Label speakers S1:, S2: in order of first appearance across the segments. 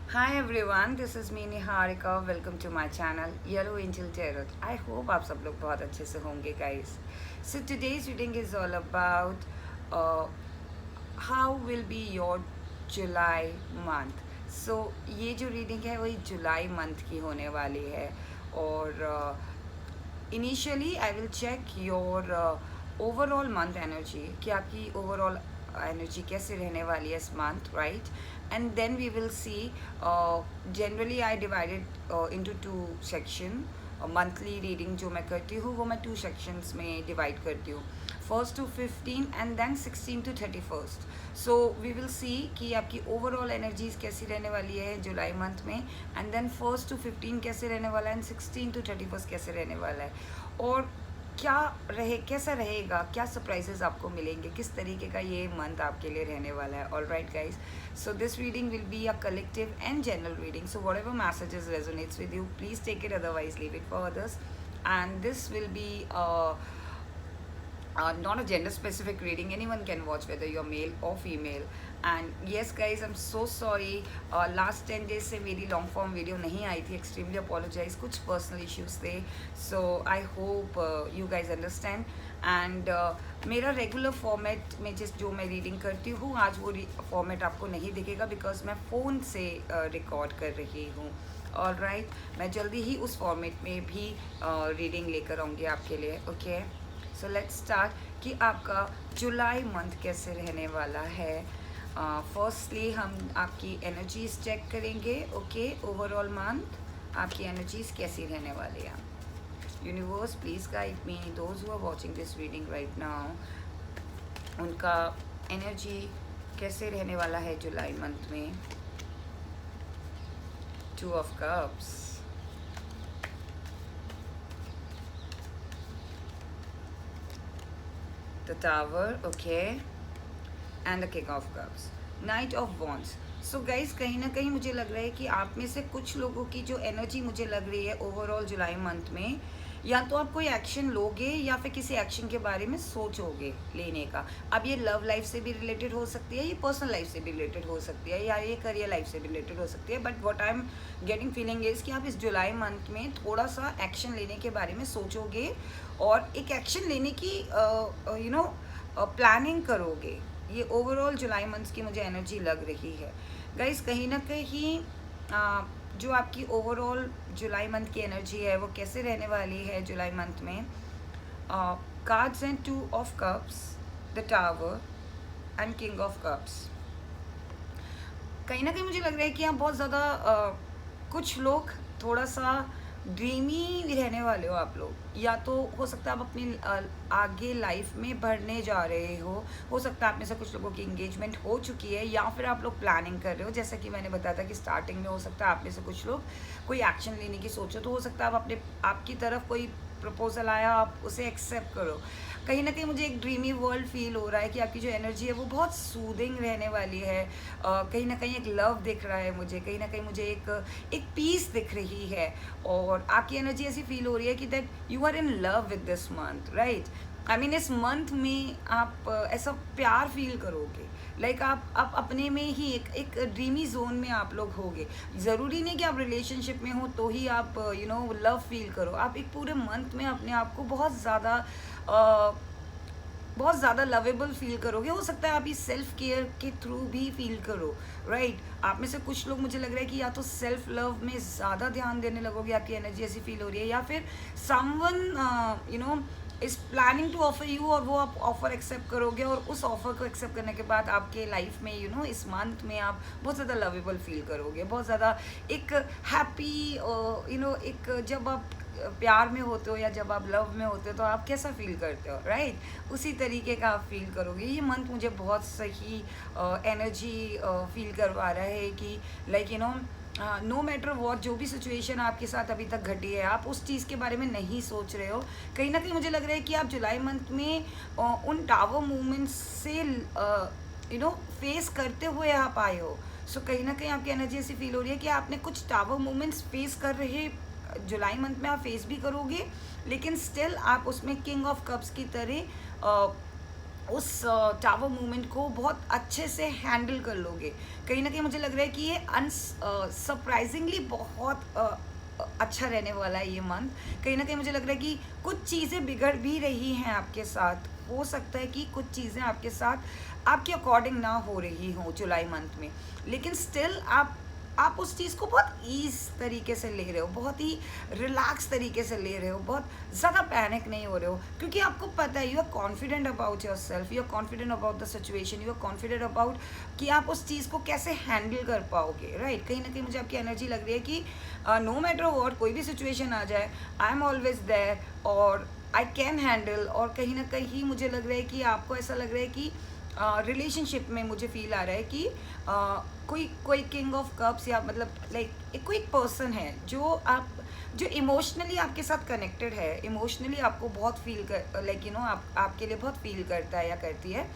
S1: Hi everyone, this is me Niharika. Welcome to my channel Yellow Angel Tarot. I hope आप सब लोग बहुत अच्छे से होंगे guys. So today's reading is all about uh, how will be your July month. So ये जो reading है वही जुलाई मंथ की होने वाली है और initially I will check your overall month energy कि आपकी ओवरऑल एनर्जी कैसे रहने वाली है इस month right and then we will see generally I divided into two section monthly reading जो मैं करती हूँ वो मैं टू सेक्शंस में डिवाइड करती हूँ first to 15 and then 16 to 31st. So we will see कि आपकी ओवरऑल एनर्जीज कैसी रहने वाली है जुलाई मंथ में एंड देन फर्स्ट टू 15 कैसे रहने वाला है एंड 16 टू 31st कैसे रहने वाला है और कैसा रहेगा, क्या सरप्राइजेस आपको मिलेंगे, किस तरीके का ये मंथ आपके लिए रहने वाला है. All right guys, so this reading will be a collective and general reading. So whatever messages resonates with you please take it, otherwise leave it for others. And this will be not a gender specific reading. Anyone can watch whether you're male or female. And yes guys, I'm so sorry, last 10 days से मेरी long form video नहीं आई थी. Extremely apologize, कुछ personal issues थे. So I hope you guys understand. And मेरा regular format में जो मैं reading करती हूँ आज वो format आपको नहीं दिखेगा because मैं फ़ोन से record कर रही हूँ. ऑल राइट, मैं जल्दी ही उस फॉर्मेट में भी रीडिंग लेकर आऊँगी आपके लिए. ओके, सो लेट्स स्टार्ट कि आपका जुलाई मंथ कैसे रहने वाला है. फर्स्टली हम आपकी एनर्जीज चेक करेंगे. ओके, ओवरऑल मंथ आपकी एनर्जीज कैसी रहने वाली है. Universe please guide me, those who are watching this reading right now, उनका एनर्जी कैसे रहने वाला है जुलाई मंथ में. Two of Cups, the Tower, okay, and the King of Cups, Knight of Wands. So guys कहीं ना कहीं मुझे लग रहा है कि आप में से कुछ लोगों की जो एनर्जी मुझे लग रही है ओवरऑल जुलाई मंथ में, या तो आप कोई एक्शन लोगे या फिर किसी एक्शन के बारे में सोचोगे लेने का. अब ये लव लाइफ से भी रिलेटेड हो सकती है, ये पर्सनल लाइफ से भी रिलेटेड हो सकती है, या ये करियर लाइफ से भी रिलेटेड हो सकती है. But what I am getting feeling is कि आप इस जुलाई मंथ में थोड़ा सा एक्शन लेने के बारे में सोचोगे और एक एक्शन लेने की प्लानिंग करोगे. ये ओवरऑल जुलाई मंथ की मुझे एनर्जी लग रही है गाइस. कहीं ना कहीं जो आपकी ओवरऑल जुलाई मंथ की एनर्जी है वो कैसे रहने वाली है जुलाई मंथ में. Cards and 2 of cups, the tower and king of cups. कहीं ना कहीं मुझे लग रहा है कि आप बहुत ज़्यादा कुछ लोग थोड़ा सा ड्रीमी रहने वाले हो आप लोग, या तो हो सकता है आप अपनी आगे लाइफ में बढ़ने जा रहे हो सकता है आप में से कुछ लोगों की इंगेजमेंट हो चुकी है या फिर आप लोग प्लानिंग कर रहे हो. जैसा कि मैंने बताया था कि स्टार्टिंग में हो सकता है आप में से कुछ लोग कोई एक्शन लेने की सोचो, तो हो सकता है आप आपकी तरफ कोई प्रपोजल आया आप उसे एक्सेप्ट करो. कहीं ना कहीं मुझे एक ड्रीमी वर्ल्ड फील हो रहा है कि आपकी जो एनर्जी है वो बहुत सूदिंग रहने वाली है. कहीं ना कहीं एक लव दिख रहा है मुझे, कहीं ना कहीं मुझे एक पीस दिख रही है और आपकी एनर्जी ऐसी फील हो रही है कि that you are in love with this month right. I mean इस मंथ में आप ऐसा प्यार फील करोगे, लाइक आप अपने में ही एक ड्रीमी जोन में आप लोग होगे. ज़रूरी नहीं कि आप रिलेशनशिप में हो तो ही आप लव फील करो. आप एक पूरे मंथ में अपने आप को बहुत ज़्यादा लवेबल फील करोगे. हो सकता है आप इस सेल्फ केयर के थ्रू भी फील करो राइट. आप में से कुछ लोग मुझे लग रहा है कि या तो सेल्फ लव में ज़्यादा ध्यान देने लगोगे, आपकी एनर्जी ऐसी फील हो रही है, या फिर someone is planning to offer you और वो आप ऑफ़र एक्सेप्ट करोगे और उस ऑफ़र को एक्सेप्ट करने के बाद आपके लाइफ में इस मंथ में आप बहुत ज़्यादा लवेबल फील करोगे, बहुत ज़्यादा एक हैप्पी एक जब आप प्यार में होते हो या जब आप लव में होते हो तो आप कैसा फील करते हो राइट, उसी तरीके का आप फील करोगे. ये मंथ मुझे बहुत सही एनर्जी फील करवा रहा है कि लाइक नो मैटर वॉट, जो भी सिचुएशन आपके साथ अभी तक घटी है आप उस चीज़ के बारे में नहीं सोच रहे हो. कहीं ना कहीं मुझे लग रहा है कि आप जुलाई मंथ में उन टावर मूवमेंट्स से फेस करते हुए आप आए हो. सो कहीं ना कहीं आपकी एनर्जी ऐसी फील हो रही है कि आपने कुछ टावर मूवमेंट्स फेस कर रहे जुलाई मंथ में आप फेस भी करोगे, लेकिन स्टिल आप उसमें किंग ऑफ कप्स की तरह उस टावर मूवमेंट को बहुत अच्छे से हैंडल कर लोगे। कहीं ना कहीं मुझे लग रहा है कि ये सरप्राइजिंगली बहुत अच्छा रहने वाला है ये मंथ। कहीं ना कहीं मुझे लग रहा है कि कुछ चीज़ें बिगड़ भी रही हैं आपके साथ। हो सकता है कि कुछ चीज़ें आपके साथ आपके अकॉर्डिंग ना हो रही हों जुलाई मंथ में, लेकिन स्टिल आप उस चीज़ को बहुत ईज तरीके से ले रहे हो, बहुत ही रिलैक्स तरीके से ले रहे हो, बहुत ज़्यादा पैनिक नहीं हो रहे हो, क्योंकि आपको पता है you are confident about yourself, you are confident about the situation, you are confident about कि आप उस चीज़ को कैसे हैंडल कर पाओगे, राइट। कहीं ना कहीं मुझे आपकी एनर्जी लग रही है कि नो मैटर व्हाट, कोई भी सिचुएशन आ जाए, आई एम ऑलवेज देयर और आई कैन हैंडल। और कहीं ना कहीं मुझे लग रहा है कि आपको ऐसा लग रहा है कि रिलेशनशिप में मुझे फील आ रहा है कि कोई किंग ऑफ कप्स या मतलब लाइक कोई एक पर्सन है जो इमोशनली आपके साथ कनेक्टेड है, इमोशनली आपको बहुत फील कर लाइक आपके लिए बहुत फील करता है या करती है,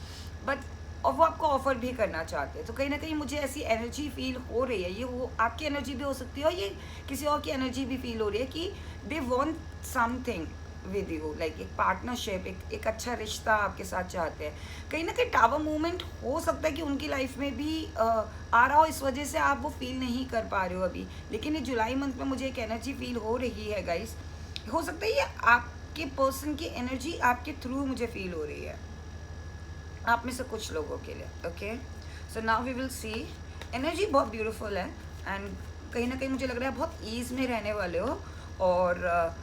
S1: बट और वो आपको ऑफर भी करना चाहते हैं। तो कहीं ना कहीं मुझे ऐसी एनर्जी फील हो रही है, ये वो आपकी एनर्जी भी हो सकती है और ये किसी और की एनर्जी भी फील हो रही है कि they want something with you, like एक पार्टनरशिप, एक अच्छा रिश्ता आपके साथ चाहते हैं। कहीं ना कहीं टावर मूवमेंट हो सकता है कि उनकी लाइफ में भी आ रहा हो, इस वजह से आप वो फील नहीं कर पा रहे हो अभी, लेकिन ये जुलाई मंथ में मुझे एक एनर्जी फील हो रही है गाइस। हो सकता है ये आपके पर्सन की एनर्जी आपके थ्रू मुझे फील हो रही है, आप में से कुछ लोगों के लिए। Okay, so now we will see. Energy बहुत ब्यूटीफुल है एंड कहीं ना कहीं मुझे लग रहा है बहुत ईज में रहने वाले हो और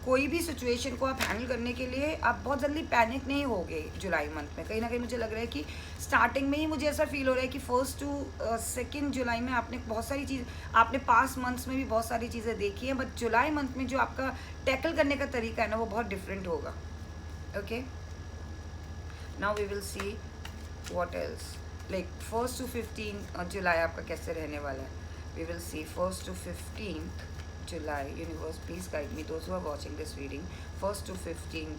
S1: कोई भी सिचुएशन को आप हैंडल करने के लिए आप बहुत जल्दी पैनिक नहीं होगे जुलाई मंथ में। कहीं ना कहीं मुझे लग रहा है कि स्टार्टिंग में ही मुझे ऐसा फील हो रहा है कि 1 to 2 जुलाई में आपने बहुत सारी चीज़, आपने पास्ट मंथ्स में भी बहुत सारी चीज़ें देखी हैं, बट जुलाई मंथ में जो आपका टैकल करने का तरीका है ना वो बहुत डिफरेंट होगा। Okay, now we will see what else, like 1 to 15 जुलाई आपका कैसे रहने वाला है। We will see 1 to 15 July. Universe, please guide me. Those who are watching this reading, 1 to 15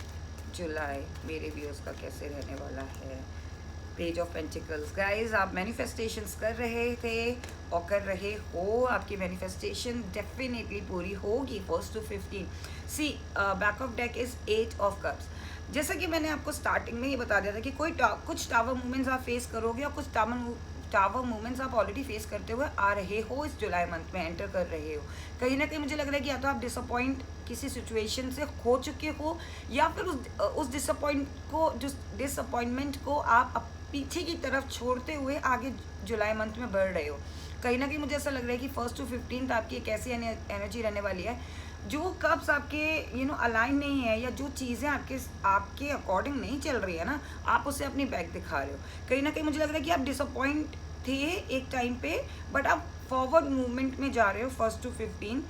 S1: जुलाई मेरे व्यूअर्स का कैसे रहने वाला है। Page of pentacles. गाइज, आप मैनिफेस्टेशंस कर रहे थे और कर रहे हो, आपकी मैनिफेस्टेशन डेफिनेटली पूरी होगी 1 to 15। See back of deck is 8 of cups. जैसा कि मैंने आपको स्टार्टिंग में ही बता दिया था कि कुछ टावर मूवमेंट्स आप फेस करोगे और कुछ टावर मूवमेंट्स आप ऑलरेडी फेस करते हुए आ रहे हो, इस जुलाई मंथ में एंटर कर रहे हो। कहीं ना कहीं मुझे लग रहा है कि या तो आप डिसअपॉइंट किसी सिचुएशन से हो चुके हो या फिर उस डिसअपॉइंटमेंट को आप पीछे की तरफ छोड़ते हुए आगे जुलाई मंथ में बढ़ रहे हो। कहीं ना कहीं मुझे ऐसा लग रहा है कि 1 to 15 आपकी एक ऐसी एनर्जी रहने वाली है जो कप्स आपके अलाइन नहीं है या जो चीज़ें आपके अकॉर्डिंग नहीं चल रही है ना, आप उसे अपनी बैक दिखा रहे हो। कहीं ना कहीं मुझे लग रहा है कि आप डिसअपॉइंट थे एक टाइम पे, बट आप फॉरवर्ड मूवमेंट में जा रहे हो 1 to 15।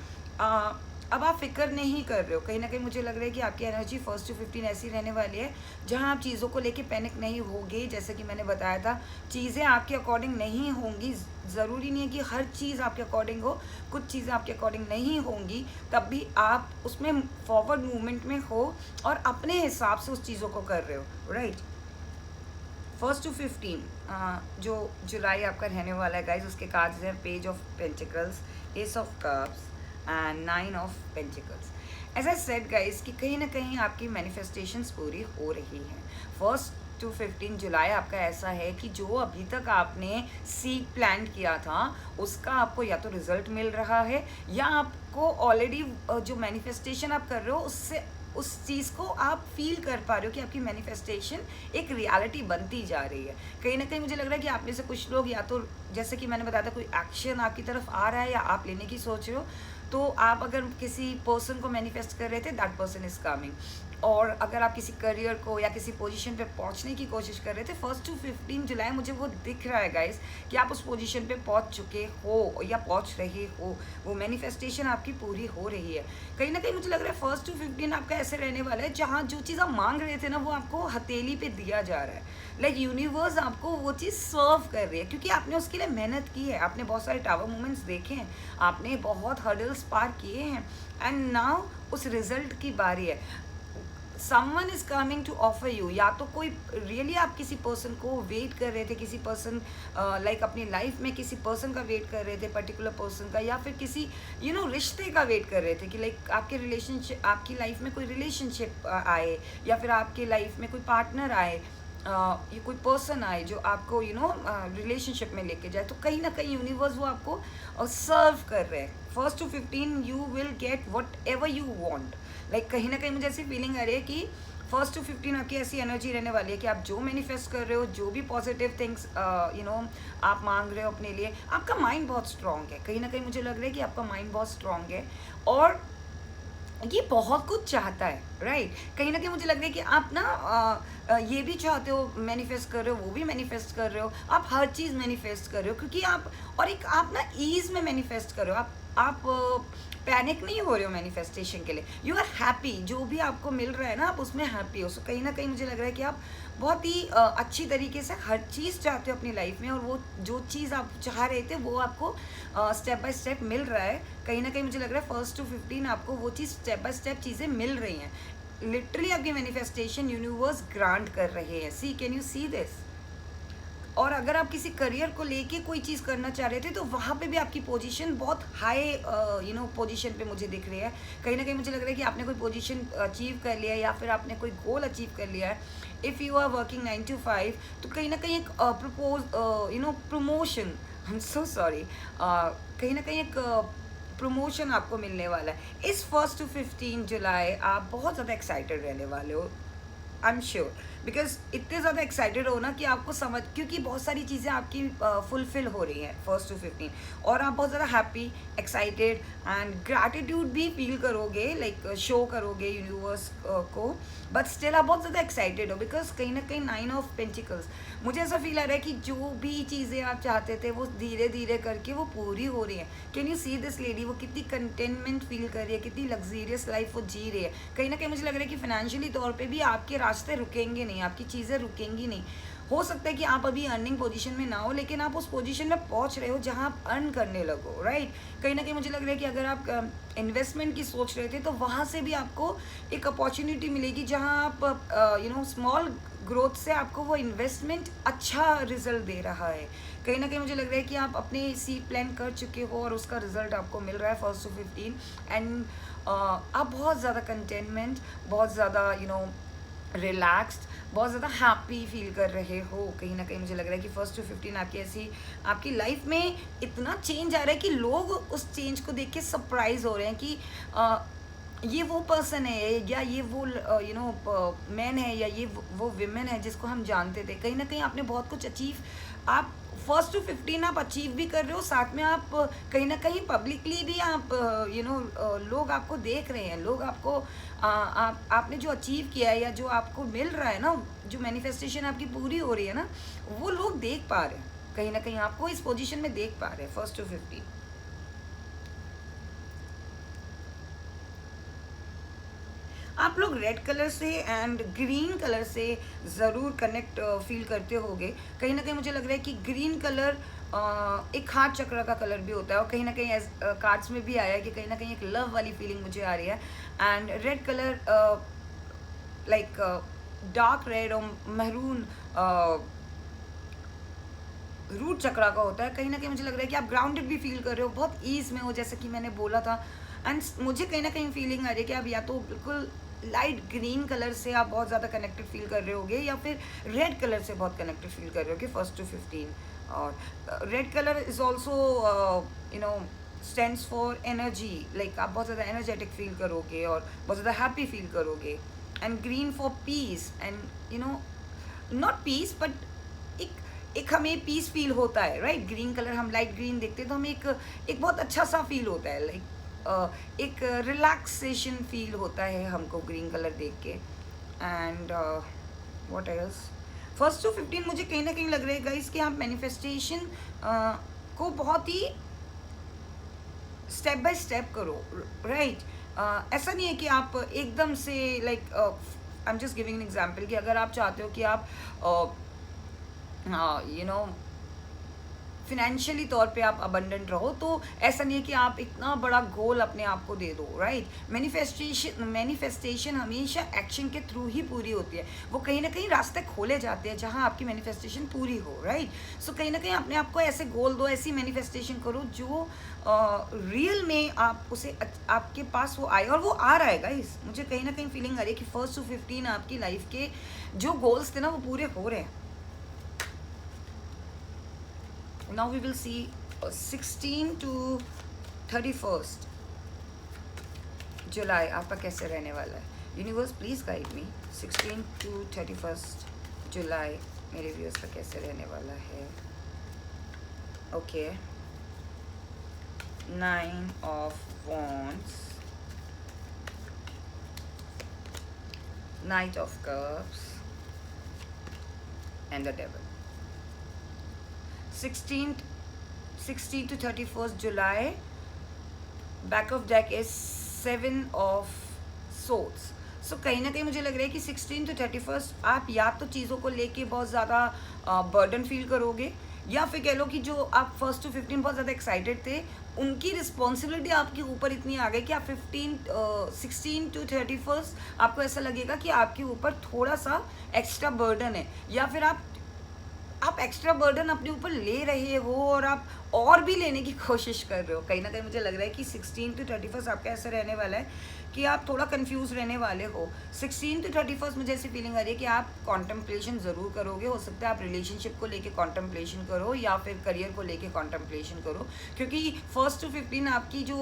S1: अब आप फिक्र नहीं कर रहे हो। कहीं ना कहीं मुझे लग रहा है कि आपकी एनर्जी 1 to 15 ऐसी रहने वाली है जहां आप चीज़ों को लेके पैनिक नहीं होगे। जैसे कि मैंने बताया था, चीज़ें आपके अकॉर्डिंग नहीं होंगी, ज़रूरी नहीं है कि हर चीज़ आपके अकॉर्डिंग हो, कुछ चीज़ें आपके अकॉर्डिंग नहीं होंगी, तब भी आप उसमें फॉरवर्ड मूवमेंट में हो और अपने हिसाब से उस चीज़ों को कर रहे हो, राइट। 1 to 15 जो जुलाई आपका रहने वाला है गाइज, उसके कार्ड्स हैं page of pentacles, ace of cups and 9 of pentacles. As I said guys कि कहीं ना कहीं आपकी मैनिफेस्टेशंस पूरी हो रही हैं। 1 to 15 जुलाई आपका ऐसा है कि जो अभी तक आपने सीड प्लान किया था उसका आपको या तो रिजल्ट मिल रहा है या आपको ऑलरेडी जो मैनिफेस्टेशन आप कर रहे हो उससे उस चीज़ को आप फील कर पा रहे हो कि आपकी मैनिफेस्टेशन एक रियलिटी बनती जा रही है। कहीं ना कहीं मुझे लग रहा है कि आप में से कुछ लोग या तो जैसे कि मैंने बताया था कोई एक्शन आपकी तरफ आ रहा है या आप लेने की सोच रहे हो, तो आप अगर किसी पर्सन को मैनिफेस्ट कर रहे थे, दैट पर्सन इज कमिंग। और अगर आप किसी करियर को या किसी पोजीशन पे पहुंचने की कोशिश कर रहे थे, 1 to 15 जुलाई मुझे वो दिख रहा है गाइस कि आप उस पोजीशन पे पहुंच चुके हो या पहुंच रहे हो, वो मैनिफेस्टेशन आपकी पूरी हो रही है। कहीं ना कहीं मुझे लग रहा है 1 to 15 आपका ऐसे रहने वाला है जहाँ जो चीज़ आप मांग रहे थे ना वो आपको हथेली पे दिया जा रहा है। लाइक यूनिवर्स आपको वो चीज़ सर्व कर रही है क्योंकि आपने उसके लिए मेहनत की है, आपने बहुत सारे टावर मोमेंट्स देखे हैं, आपने बहुत हर्डल्स पार किए हैं एंड नाउ उस रिजल्ट की बारी है। Someone is coming to offer you, या तो कोई रियली आप किसी पर्सन को वेट कर रहे थे, किसी पर्सन लाइक अपनी लाइफ में किसी पर्सन का वेट कर रहे थे, पर्टिकुलर पर्सन का, या फिर किसी रिश्ते का वेट कर रहे थे कि लाइक आपके रिलेशनशिप, आपकी लाइफ में कोई रिलेशनशिप आए या फिर आपके लाइफ में कोई पार्टनर आए। ये कोई पर्सन आए जो आपको रिलेशनशिप में लेके जाए, तो कहीं ना कहीं यूनिवर्स वो आपको सर्व कर रहे हैं। 1st to 15 you will get what ever you want. Like कहीं ना कहीं मुझे ऐसी फीलिंग आ रही है कि 1st to 15 आपकी ऐसी एनर्जी रहने वाली है कि आप जो मैनिफेस्ट कर रहे हो, जो भी पॉजिटिव थिंग्स आप मांग रहे हो अपने लिए, आपका माइंड बहुत स्ट्रांग है। कहीं ना कहीं मुझे लग रहा है कि आपका माइंड बहुत स्ट्रांग है और ये बहुत कुछ चाहता है, राइट। कहीं ना कहीं मुझे लग रहा है कि आप ना ये भी चाहते हो, मैनिफेस्ट कर रहे हो, वो भी मैनिफेस्ट कर रहे हो, आप हर चीज़ मैनिफेस्ट कर रहे हो, क्योंकि आप और एक आप ना ईज में मैनिफेस्ट कर रहे हो। आप पैनिक नहीं हो रहे हो मैनिफेस्टेशन के लिए, यू आर हैप्पी। जो भी आपको मिल रहा है ना, आप उसमें हैप्पी हो। सो कहीं ना कहीं मुझे लग रहा है कि आप बहुत ही अच्छी तरीके से हर चीज़ चाहते हो अपनी लाइफ में, और वो जो चीज़ आप चाह रहे थे वो आपको स्टेप बाय स्टेप मिल रहा है। कहीं ना कहीं मुझे लग रहा है 1st to 15 आपको वो चीज़ स्टेप बाय स्टेप चीज़ें मिल रही हैं। लिटरली आपकी मैनिफेस्टेशन यूनिवर्स ग्रांट कर रहे हैं। सी, कैन यू सी दिस? और अगर आप किसी करियर को लेके कोई चीज़ करना चाह रहे थे, तो वहाँ पे भी आपकी पोजीशन बहुत हाई पोजीशन पे मुझे दिख रही है। कहीं ना कहीं मुझे लग रहा है कि आपने कोई पोजीशन अचीव कर लिया है, या फिर आपने कोई गोल अचीव कर लिया है। If you are working 9 to 5, तो कहीं ना कहीं एक promotion, I am so sorry, कहीं ना कहीं एक प्रमोशन आपको मिलने वाला है। इस 1st to 15 जुलाई आप बहुत ज़्यादा एक्साइटेड रहने वाले हो, आई एम श्योर। बिकॉज इतने ज़्यादा एक्साइटेड हो ना कि आपको समझ, क्योंकि बहुत सारी चीज़ें आपकी फुलफिल हो रही हैं 1st to 15, और आप बहुत ज़्यादा हैप्पी, एक्साइटेड एंड ग्रैटिट्यूड भी फील करोगे, लाइक शो करोगे यूनिवर्स को। बट स्टिल आप बहुत ज़्यादा एक्साइटेड हो, बिकॉज कहीं ना कहीं 9 of Pentacles, मुझे ऐसा फील आ रहा है कि जो भी चीज़ें आप चाहते थे वो धीरे धीरे करके वो पूरी हो रही है। Can you see this lady? वो कितनी कंटेनमेंट फील कर रही है, कितनी लग्जरियस लाइफ वो जी रही है। कहीं ना कहीं मुझे लग रहा है कि फाइनेंशियली तौर पे भी आपके रास्ते रुकेंगे नहीं, आपकी चीज़ें रुकेंगी नहीं। हो सकता है कि आप अभी अर्निंग पोजीशन में ना हो, लेकिन आप उस पोजीशन में पहुंच रहे हो जहां आप अर्न करने लगो, राइट। कहीं ना कहीं मुझे लग रहा है कि अगर आप इन्वेस्टमेंट की सोच रहे थे, तो वहां से भी आपको एक अपॉर्चुनिटी मिलेगी, जहां आप स्मॉल ग्रोथ से आपको वो इन्वेस्टमेंट अच्छा रिजल्ट दे रहा है। कहीं ना कहीं मुझे लग रहा है कि आप अपने सीड प्लान कर चुके हो और उसका रिजल्ट आपको मिल रहा है 1st to 15, एंड आप बहुत ज़्यादा कंटेनमेंट, बहुत ज़्यादा रिलैक्स्ड, बहुत ज़्यादा हैप्पी फील कर रहे हो। कहीं ना कहीं मुझे लग रहा है कि 1st to 15 आपकी ऐसी आपकी लाइफ में इतना चेंज आ रहा है कि लोग उस चेंज को देख के सरप्राइज हो रहे हैं कि ये वो पर्सन है, या ये वो मैन है, या ये वो विमेन है जिसको हम जानते थे। कहीं ना कहीं आपने बहुत कुछ अचीव, आप 1st to 15 आप अचीव भी कर रहे हो, साथ में आप कहीं ना कहीं पब्लिकली भी आप लोग आपको देख रहे हैं, लोग आपको आपने जो अचीव किया है या जो आपको मिल रहा है ना, जो मैनिफेस्टेशन आपकी पूरी हो रही है ना, वो लोग देख पा रहे हैं। कहीं ना कहीं आपको इस पोजीशन में देख पा रहे हैं 1st to 15। आप लोग रेड कलर से एंड ग्रीन कलर से ज़रूर कनेक्ट फील करते होगे। कहीं ना कहीं मुझे लग रहा है कि ग्रीन कलर एक हार्ट चक्र का कलर भी होता है, और कहीं ना कहीं कार्ड्स में भी आया है कि कहीं ना कहीं एक लव वाली फीलिंग मुझे आ रही है। And red colour like dark red और महरून रूट चक्रा का होता है। कहीं ना कहीं मुझे लग रहा है कि आप ग्राउंडेड भी फील कर रहे हो, बहुत ईज में हो, जैसे कि मैंने बोला था। एंड मुझे कहीं ना कहीं फीलिंग आ रही है कि आप या तो बिल्कुल लाइट ग्रीन कलर से आप बहुत ज़्यादा कनेक्टेड फील कर रहे होगे, या फिर रेड कलर से बहुत कनेक्टेड फील कर रहे होगे 1st to 15। और red colour is also stands for energy, like आप बहुत ज़्यादा एनर्जेटिक फील करोगे और बहुत ज़्यादा हैप्पी फील करोगे। And green for peace, and not peace but एक हमें पीस फील होता है, राइट। ग्रीन कलर हम लाइट ग्रीन देखते हैं तो हमें एक बहुत अच्छा सा फील होता है, लाइक एक रिलैक्सेशन फील होता है हमको ग्रीन कलर देख के। And what else, 1st to 15 मुझे कहीं ना कहीं लग रहा है गाइस कि आप मैनिफेस्टेशन को बहुत ही स्टेप बाय स्टेप करो, राइट। ऐसा नहीं है कि आप एकदम से like I am just giving an example कि अगर आप चाहते हो कि आप फिनेंशियली तौर पे आप अबंडेंट रहो। तो ऐसा नहीं है कि आप इतना बड़ा गोल अपने आप को दे दो, राइट। मैनिफेस्टेशन हमेशा एक्शन के थ्रू ही पूरी होती है। वो कहीं ना कहीं रास्ते खोले जाते हैं जहाँ आपकी मैनिफेस्टेशन पूरी हो, राइट। सो कहीं ना कहीं अपने आप को ऐसे गोल दो, ऐसी मैनिफेस्टेशन करो जो रियल में आप उसे आपके पास वो आए, और वो आ रहा है गाइस। मुझे कहीं ना कहीं फीलिंग आ रही है कि 1 to 15 आपकी लाइफ के जो गोल्स थे ना वो पूरे हो रहे हैं। Now we will see 16 to 31 जुलाई आपका कैसे रहने वाला है। Universe please guide me. 16 to 31 जुलाई मेरे व्यूअर्स का कैसे रहने वाला है। Okay, 9 of Wands, Knight of Cups and the Devil. 16 to 31st July, back of deck is 7 of Swords. सो कहीं ना कहीं मुझे लग रहा है कि 16 to 31 आप या तो चीज़ों को लेके बहुत ज़्यादा बर्डन फील करोगे, या फिर कह लो कि जो आप 1 to 15 बहुत ज़्यादा एक्साइटेड थे, उनकी रिस्पॉन्सिबिलिटी आपके ऊपर इतनी आ गई कि आप 16 to 31 आपको ऐसा लगेगा कि आपके ऊपर थोड़ा सा एक्स्ट्रा बर्डन है, या फिर आप एक्स्ट्रा बर्डन अपने ऊपर ले रहे हो और आप और भी लेने की कोशिश कर रहे हो। कहीं ना कहीं मुझे लग रहा है कि 16 to 31 आपका ऐसा रहने वाला है कि आप थोड़ा कंफ्यूज रहने वाले हो। 16 to 31 मुझे ऐसी फीलिंग आ रही है कि आप कॉन्टम्पलेशन ज़रूर करोगे। हो सकता है आप रिलेशनशिप को लेके कॉन्टम्पलेशन करो, या फिर करियर को लेके कॉन्टम्पलेशन करो, क्योंकि 1 to 15 आपकी जो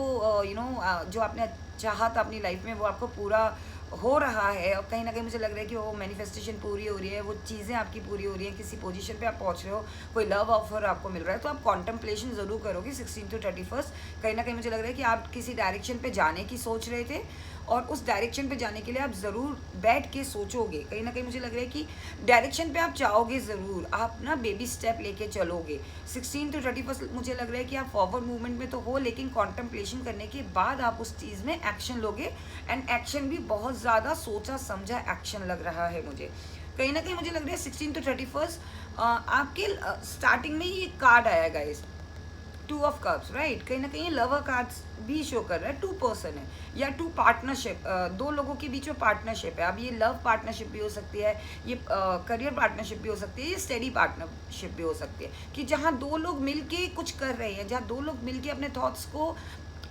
S1: जो आपने चाहा था अपनी लाइफ में वो आपको पूरा हो रहा है। और कहीं ना कहीं मुझे लग रहा है कि वो मैनिफेस्टेशन पूरी हो रही है, वो चीज़ें आपकी पूरी हो रही हैं, किसी पोजीशन पे आप पहुंच रहे हो, कोई लव ऑफर आपको मिल रहा है, तो आप कॉन्टम्पलेशन ज़रूर करोगे 16 to 31। कहीं ना कहीं मुझे लग रहा है कि आप किसी डायरेक्शन पे जाने की सोच रहे थे, और उस डायरेक्शन पे जाने के लिए आप ज़रूर बैठ के सोचोगे। कहीं ना कहीं मुझे लग रहा है कि डायरेक्शन पे आप जाओगे ज़रूर, आप ना बेबी स्टेप लेके चलोगे। 16 to 31 मुझे लग रहा है कि आप फॉरवर्ड मूवमेंट में तो हो, लेकिन कॉन्टम्पलेशन करने के बाद आप उस चीज़ में एक्शन लोगे, एंड एक्शन भी बहुत ज़्यादा सोचा समझा एक्शन लग रहा है मुझे। कहीं ना कहीं मुझे लग रहा है 16 to 31 आपके स्टार्टिंग में ही एक कार्ड आया गाइस, 2 of Cups, राइट। कहीं ना कहीं लवर कार्ड्स भी शो कर रहा है, 2 पर्सन है या 2 पार्टनरशिप, 2 लोगों के बीच में पार्टनरशिप है। अब ये लव पार्टनरशिप भी हो सकती है, ये करियर पार्टनरशिप भी हो सकती है, ये स्टडी पार्टनरशिप भी हो सकती है, कि जहाँ 2 लोग मिलके कुछ कर रहे हैं, जहाँ 2 लोग मिलके अपने थॉट्स को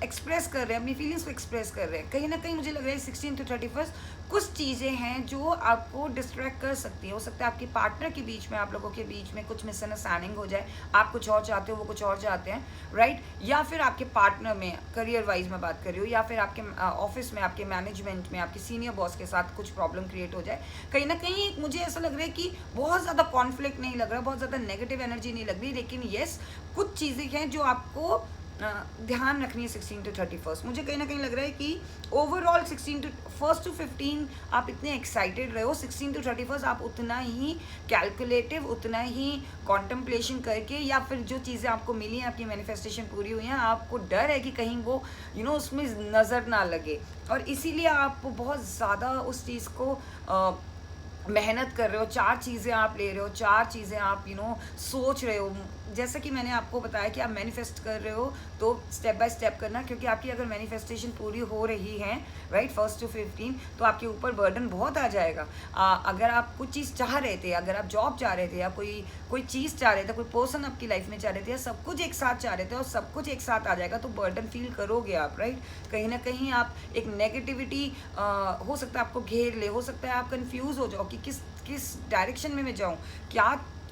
S1: एक्सप्रेस कर रहे हैं, अपनी फीलिंग्स को एक्सप्रेस कर रहे हैं। कहीं ना कहीं मुझे लग रहा है 16 to 31 कुछ चीज़ें हैं जो आपको डिस्ट्रैक्ट कर सकती है। हो सकता है आपके पार्टनर के बीच में, आप लोगों के बीच में कुछ मिसअंडरस्टैंडिंग हो जाए, आप कुछ और चाहते हो, वो कुछ और चाहते हैं, राइट। या फिर आपके पार्टनर में, करियर वाइज में बात कर रही हूँ, या फिर आपके ऑफिस में, आपके मैनेजमेंट में, आपके सीनियर बॉस के साथ कुछ प्रॉब्लम क्रिएट हो जाए। कहीं ना कहीं मुझे ऐसा लग रहा है कि बहुत ज़्यादा कॉन्फ्लिक्ट नहीं लग रहा, बहुत ज़्यादा नेगेटिव एनर्जी नहीं लग रही, लेकिन येस कुछ चीज़ें हैं जो आपको ध्यान रखनी है 16 to 31। मुझे कहीं ना कहीं लग रहा है कि ओवरऑल 1 to 15 आप इतने एक्साइटेड रहे हो, 16 to 31 आप उतना ही कैलकुलेटिव, उतना ही कॉन्टम्पलेशन करके, या फिर जो चीज़ें आपको मिली हैं, आपकी मैनिफेस्टेशन पूरी हुई हैं, आपको डर है कि कहीं वो उसमें नज़र ना लगे, और इसीलिए आप बहुत ज़्यादा उस चीज़ को मेहनत कर रहे हो। 4 चीज़ें आप ले रहे हो, 4 चीज़ें आप सोच रहे हो। जैसे कि मैंने आपको बताया कि आप मैनिफेस्ट कर रहे हो, तो स्टेप बाय स्टेप करना, क्योंकि आपकी अगर मैनिफेस्टेशन पूरी हो रही है, राइट, 1 to 15, तो आपके ऊपर बर्डन बहुत आ जाएगा। अगर आप कुछ चीज़ चाह रहे थे, अगर आप जॉब चाह रहे थे, या कोई चीज़ चाह रहे थे, कोई पर्सन आपकी लाइफ में चाह रहे थे, या सब कुछ एक साथ चाह रहे थे, और सब कुछ एक साथ आ जाएगा, तो बर्डन फील करोगे आप, राइट। कहीं ना कहीं आप एक नेगेटिविटी हो सकता है आपको घेर ले, हो सकता है आप कंफ्यूज हो जाओ कि किस डायरेक्शन में मैं जाऊँ,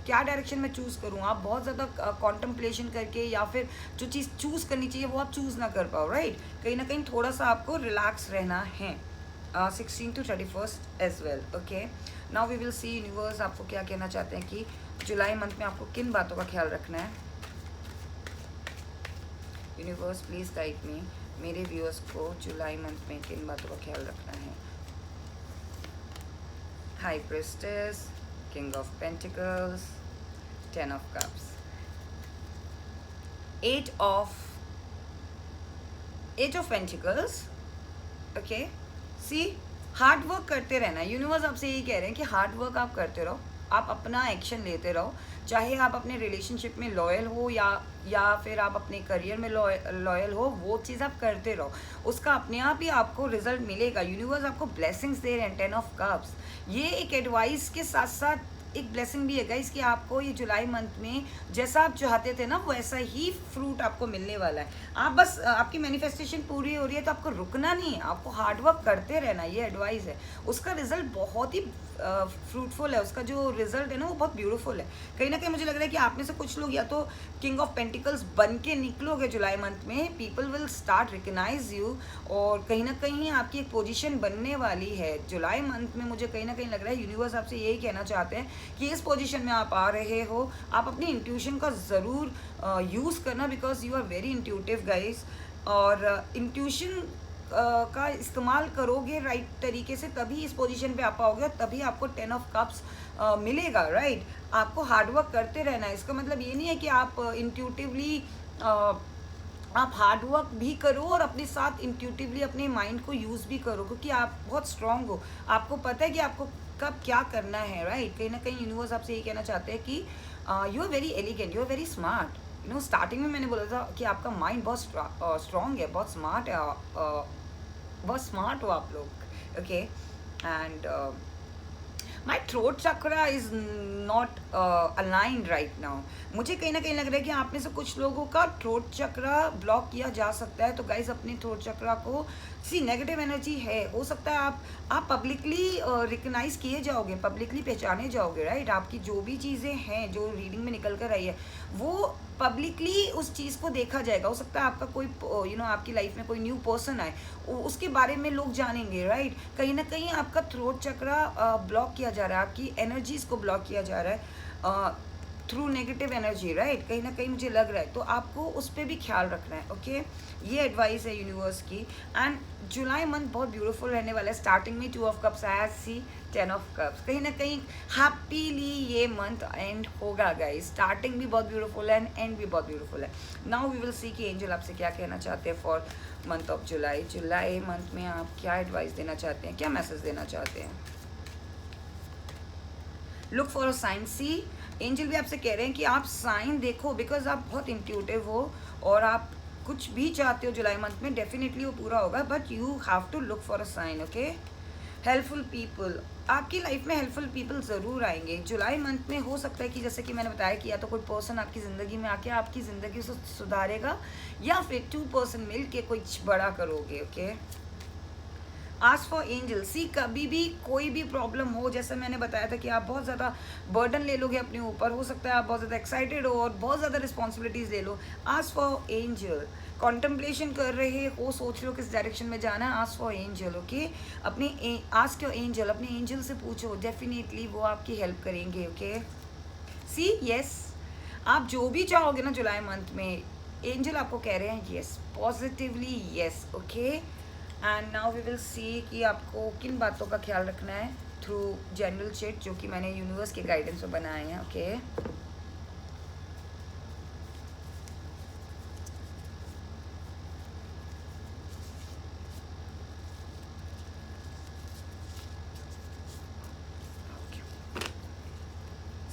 S1: क्या डायरेक्शन में चूज़ करूँ। आप बहुत ज़्यादा कॉन्टम्पलेशन करके, या फिर जो चीज़ चूज़ करनी चाहिए वो आप चूज़ ना कर पाओ, राइट। कहीं ना कहीं थोड़ा सा आपको रिलैक्स रहना है 16 to 31 as well. Okay, now we will see universe आपको क्या कहना चाहते हैं कि जुलाई मंथ में आपको किन बातों का ख्याल रखना है। यूनिवर्स प्लीज़ गाइड मी, मेरे व्यूअर्स को जुलाई मंथ में किन बातों का ख्याल रखना है। High priestess, King of Pentacles, 10 of Cups, 8 of Pentacles, okay। See hard work करते रहना, यूनिवर्स आपसे यही कह रहे हैं कि हार्ड वर्क आप करते रहो, आप अपना एक्शन लेते रहो, चाहे आप अपने रिलेशनशिप में लॉयल हो या फिर आप अपने करियर में लॉयल हो, वो चीज़ आप करते रहो, उसका अपने आप ही आपको रिजल्ट मिलेगा। यूनिवर्स आपको ब्लेसिंग्स दे रहे हैं, 10 ऑफ कप्स। ये एक एडवाइस के साथ साथ एक ब्लेसिंग भी है गाइस कि आपको ये जुलाई मंथ में जैसा आप चाहते थे ना वैसा ही फ्रूट आपको मिलने वाला है। आप बस आपकी मैनिफेस्टेशन पूरी हो रही है तो आपको रुकना नहीं है, आपको हार्डवर्क करते रहना, ये एडवाइस है। उसका रिजल्ट बहुत ही फ्रूटफुल है, उसका जो रिजल्ट है ना वो बहुत ब्यूटीफुल है। कहीं ना कहीं मुझे लग रहा है कि आप में से कुछ लोग या तो किंग ऑफ पेंटिकल्स बन के निकलोगे जुलाई मंथ में, people will start recognize you, और कहीं ना कहीं आपकी एक पोजीशन बनने वाली है जुलाई मंथ में। मुझे कहीं ना कहीं लग रहा है यूनिवर्स आपसे यही कहना चाहते हैं कि इस पोजीशन में आप आ रहे हो, आप अपनी इंट्यूशन का ज़रूर यूज़ करना, because you are very intuitive guys, और इंट्यूशन का इस्तेमाल करोगे राइट तरीके से तभी इस पोजीशन पे आ पाओगे, तभी आपको 10 ऑफ कप्स मिलेगा, राइट। आपको हार्डवर्क करते रहना है, इसका मतलब ये नहीं है कि आप इंट्यूटिवली आप हार्डवर्क भी करो और अपने साथ इंट्यूटिवली अपने माइंड को यूज़ भी करो, क्योंकि आप बहुत स्ट्रांग हो, आपको पता है कि आपको कब क्या करना है, राइट। कहीं ना कहीं यूनिवर्स आपसे यही कहना चाहते हैं कि you are very elegant, you are very smart. Starting में मैंने बोला था कि आपका माइंड बहुत स्ट्रांग है, बहुत स्मार्ट है, बहुत स्मार्ट हो आप लोग, okay. And my throat chakra is not aligned right now. मुझे कहीं ना कहीं लग रहा है कि आप में से कुछ लोगों का थ्रोट चक्रा ब्लॉक किया जा सकता है, तो गाइज अपने थ्रोट चक्रा को, सी नेगेटिव एनर्जी है, हो सकता है आप पब्लिकली रिकग्नाइज किए जाओगे, पब्लिकली पहचाने जाओगे, राइट। आपकी जो भी चीज़ें हैं जो रीडिंग में निकल कर आई है वो पब्लिकली उस चीज़ को देखा जाएगा। हो सकता है आपका कोई आपकी लाइफ में कोई न्यू पर्सन आए, उसके बारे में लोग जानेंगे, राइट। कहीं ना कहीं आपका थ्रोट चक्रा ब्लॉक किया जा रहा है, आपकी एनर्जीज को ब्लॉक किया जा रहा है थ्रू नेगेटिव एनर्जी, राइट। कहीं ना कहीं मुझे लग रहा है, तो आपको उस पर भी ख्याल रखना है, ओके। ये एडवाइस है यूनिवर्स की। एंड जुलाई मंथ बहुत ब्यूटीफुल रहने वाला है। स्टार्टिंग में 2 ऑफ कप्स आया, सी 10 ऑफ कप्स। कहीं ना कहीं हैप्पीली ये मंथ एंड होगा गाइस। स्टार्टिंग भी बहुत ब्यूटीफुल है एंड भी बहुत ब्यूटीफुल है। नाउ वी विल सी कि एंजल आपसे क्या कहना चाहते हैं for month of July. July month में आप क्या एडवाइस देना चाहते हैं, क्या मैसेज देना चाहते हैं? Look for a sign. See angel भी आपसे कह रहे हैं कि आप साइन देखो, बिकॉज आप बहुत इंट्यूटिव हो और आप कुछ भी चाहते हो जुलाई मंथ में, डेफिनेटली वो पूरा होगा, but you have to look for a sign, okay. Helpful people, आपकी लाइफ में हेल्पफुल पीपल ज़रूर आएंगे जुलाई मंथ में। हो सकता है कि जैसे कि मैंने बताया कि या तो कोई पर्सन आपकी ज़िंदगी में आके आपकी ज़िंदगी को सुधारेगा, या फिर 2 पर्सन मिल के कुछ बड़ा करोगे, okay. Ask for angel. See कभी भी कोई भी प्रॉब्लम हो, जैसे मैंने बताया था कि आप बहुत ज़्यादा बर्डन ले लोगे अपने ऊपर, हो सकता है आप बहुत ज़्यादा एक्साइटेड हो और बहुत ज़्यादा रिस्पॉन्सिबिलिटीज़ ले लो। Ask for angel. कॉन्टम्पलेशन कर रहे हो, सोच रहे हो किस डायरेक्शन में जाना है, आस्क फॉर एंजल, ओके। अपने आस्क योर एंजल, अपने एंजल से पूछो, डेफिनेटली वो आपकी हेल्प करेंगे, ओके। सी यस, आप जो भी चाहोगे ना जुलाई मंथ में, एंजल आपको कह रहे हैं yes, positively yes, okay. And now we will see कि आपको किन बातों का ख्याल रखना है थ्रू जनरल चिट, जो कि मैंने यूनिवर्स के गाइडेंस में बनाए हैं, okay.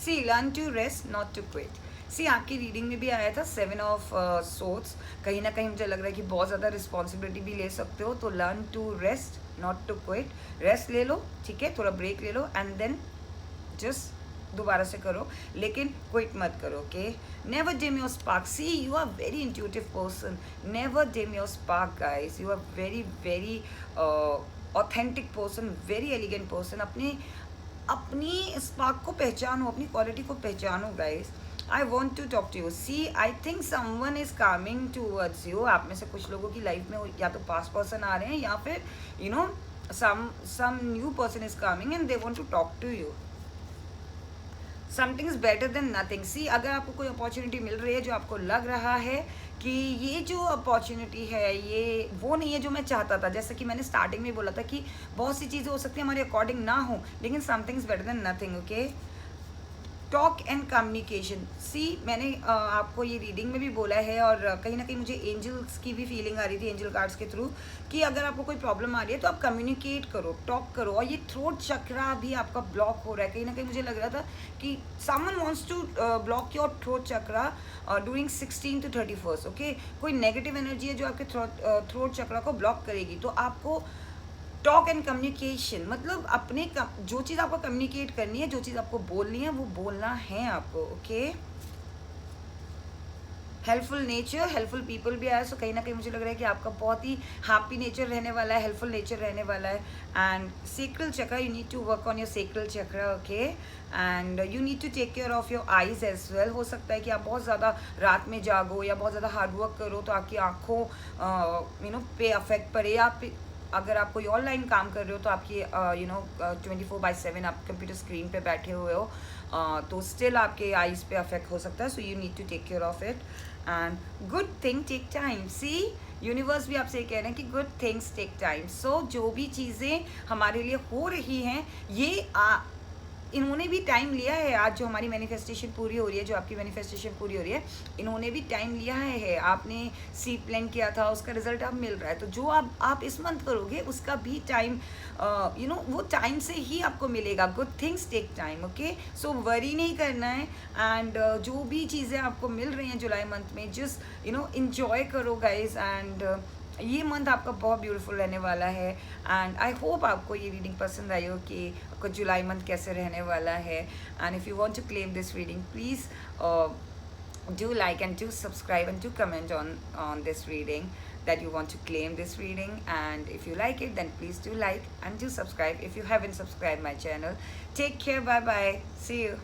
S1: See learn to rest not to quit. See आपकी रीडिंग में भी आया था 7 ऑफ सोर्ड्स। कहीं ना कहीं मुझे लग रहा है कि बहुत ज़्यादा रिस्पॉन्सिबिलिटी भी ले सकते हो, तो learn to rest not to quit. Rest ले लो, ठीक है, थोड़ा ब्रेक ले लो एंड देन जस्ट दोबारा से करो, लेकिन क्विट मत करो, okay. Never dim your spark. See you are very intuitive person, never dim your spark guys. You are very very authentic person, very elegant person. अपनी स्पार्क को पहचानो, अपनी क्वालिटी को पहचानो guys. I want to talk to you. See I think someone is coming towards you. आप में से कुछ लोगों की लाइफ में या तो पास्ट पर्सन आ रहे हैं या फिर some new person is coming and they want to talk to you. Something is better than nothing. See, अगर आपको कोई अपॉर्चुनिटी मिल रही है जो आपको लग रहा है कि ये जो अपॉर्चुनिटी है ये वो नहीं है जो मैं चाहता था, जैसे कि मैंने स्टार्टिंग में बोला था कि बहुत सी चीज़ें हो सकती हैं हमारे अकॉर्डिंग ना हो, लेकिन something is better than nothing, okay. Talk and communication. See मैंने आपको ये रीडिंग में भी बोला है, और कहीं ना कहीं मुझे एंजल्स की भी फीलिंग आ रही थी एंजल कार्ड्स के थ्रू, कि अगर आपको कोई प्रॉब्लम आ रही है तो आप कम्युनिकेट करो, टॉक करो। और ये थ्रोट चक्रा भी आपका ब्लॉक हो रहा है, कहीं ना कहीं मुझे लग रहा था कि someone wants to block your throat chakra during 16 to 31, okay. कोई नेगेटिव एनर्जी है जो आपके थ्रोट चक्रा को ब्लॉक करेगी। तो आपको टॉक एंड कम्युनिकेशन मतलब अपने जो चीज़ आपको कम्युनिकेट करनी है, जो चीज़ आपको बोलनी है, वो बोलना है आपको, okay. Helpful nature, helpful people भी आया, सो कहीं ना कहीं मुझे लग रहा है कि आपका बहुत ही हैप्पी नेचर रहने वाला है, हेल्पफुल नेचर रहने वाला है। And sacral chakra, you need to work on your sacral chakra, okay. And you need to take care of your eyes as well. हो सकता है कि आप बहुत ज़्यादा रात में जागो या बहुत ज़्यादा हार्ड वर्क करो तो आपकी आँखों पे अफेक्ट पड़े, या अगर आप कोई ऑनलाइन काम कर रहे हो तो आपकी 24/7 आप कंप्यूटर स्क्रीन पे बैठे हुए हो, तो स्टिल आपके आईज पे अफेक्ट हो सकता है। So you need to take care of it. And good thing take time. See universe भी आपसे कह रहे हैं कि good things take time. So जो भी चीज़ें हमारे लिए हो रही हैं, ये इन्होंने भी टाइम लिया है। आज जो हमारी मैनिफेस्टेशन पूरी हो रही है, जो आपकी मैनिफेस्टेशन पूरी हो रही है, इन्होंने भी टाइम लिया है। आपने सीड प्लान किया था, उसका रिजल्ट अब मिल रहा है। तो जो आप इस मंथ करोगे उसका भी टाइम वो टाइम से ही आपको मिलेगा। Good things take time, okay. So worry नहीं करना है। एंड जो भी चीज़ें आपको मिल रही हैं जुलाई मंथ में, जस्ट इंजॉय करो गाइज। एंड ये मंथ आपका बहुत ब्यूटीफुल रहने वाला है। एंड आई होप आपको ये रीडिंग पसंद आई हो कि आपका जुलाई मंथ कैसे रहने वाला है। And if you want to claim this reading, please do like and do subscribe and do comment on this reading that you want to claim this reading. And if you like it, then please do like and do subscribe if you haven't subscribed my channel. Take care, bye bye, see you.